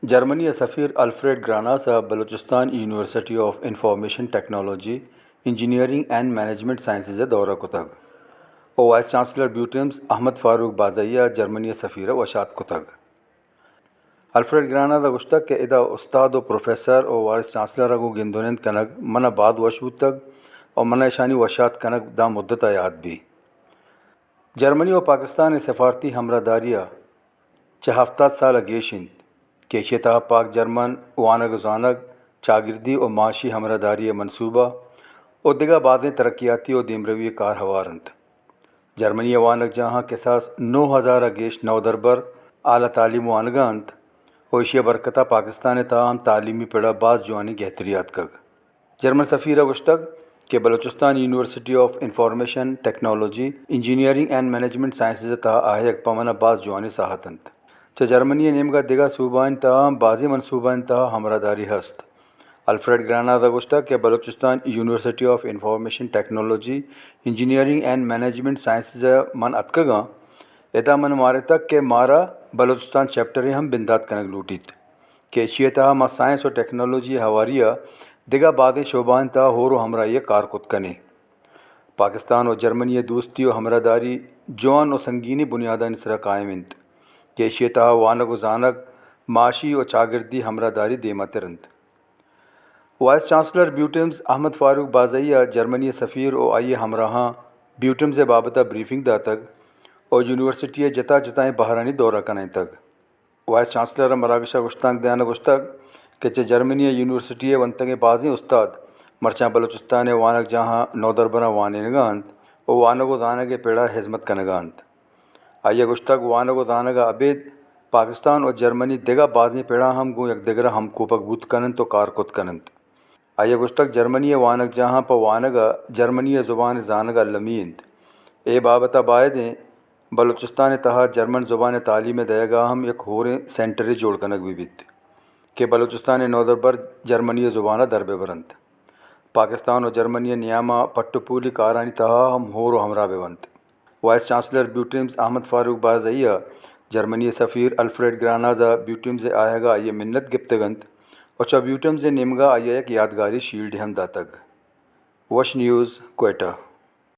جرمنی سفیر Alfred Grannas Balochistan university of information technology engineering and management sciences دورہ کتگ او vice chancellor BUITEMS Ahmed Farooq Bazai جرمنی سفیر وشات کتگ الفریڈ گراناسا گشتگ کہ ادا استاد و پروفیسر او وائس چانسلر اگو گندونند کنگ من بعد وشبوتگ اور من شانی وشات کنگ دا مدت یاد بھی جرمنی و پاکستان سفارتی ہمراہ داریہ 70 سال گیشند کہ شتہ پاک جرمن وانگ زانگ چاگردی و معاشی ہمراہ داری منصوبہ اور دیگر بعضیں ترقیاتی و دیمروی کار ہوارند جرمنی وانگ جہاں قصاص 9000 گیش نو دربر اعلیٰ تعلیم وانگانت و اشیا برکتہ پاکستان تاہم تعلیمی پڑا بعض جوانی گہتریات کگ جرمن سفیر گشتگ کہ Balochistan university of information technology engineering and management sciences تا آہیک پمنا بعض جوانی ساہتند چہ جرمنی نیمگا دیگا صوبائن تاہم بعضی منصوبائن تاہ ہمراہ داری ہست الفریڈ گراناسا گشتگ کہ Balochistan university of information technology engineering and management sciences من اتکگاں ادا من مارے تک کہ مارا بلوچستان چیپٹریں ہم بندات کنگ لوٹیت کہ اشیے تاہ ما سائنس و ٹیکنالوجی ہواریہ دیگا بعضیں شعبائن تاہ ہورو ہمراہی کار کت کنے پاکستان و جرمنی دوستی و ہمراہ داری جوان و سنگینی بنیادہ نسرا قائم انت کہ اشیے تاہ وانگ و زانگ معاشی و چاگردی ہمراہ داری دیما ترند voice chancellor BUITEMS Ahmed Farooq Bazai جرمنی سفیر او آئیے ہمراہاں بیوٹیمز بابتہ بریفنگ دا تگ اور یونیورسٹی جتا جتائیں بحرانی دورہ کنیں تگ وائس چانسلر مراکشہ گشتانگ دیانہ گشتگ کہ جرمنی یونیورسٹی ونتگیں بعضیں استاد مرچاں بلوچستان وانگ جہاں نو دربرہ وانینگانت او وانگ و زانگ پیڑا خدمت کنگانت آئیے گشتگ وانگ و زانگ ابید پاکستان اور جرمنی دیگا بعضیں پیڑا ہم گوں یک دیگرہ ہم کوپک بوت کنند تو کار کت کنند آئیے گشتگ جرمنی وانگ جہاں پا وانگ جرمنی زبان زانگ لمیند اے بابتہ بائدیں بلوچستان تہا جرمن زبان تعلیم دیگا ہم یک ہوریں سینٹر جوڑ کنگ بھی بیت کہ بلوچستان نو دربر جرمنی زبانہ دربے برند پاکستان و جرمنی نیامہ پٹو پولی کارانی تہا ہم ہورو ہمراہ بیونت voice chancellor BUITEMS Ahmed Farooq Bazai جرمنی سفیر الفریڈ گراناسا بیوٹیمز آئے گا یہ منت گپتگنت اور چا بیوٹیمز نیمگا آئیے ایک یادگاری شیلڈ ہم داتگ وش نیوز کوئٹہ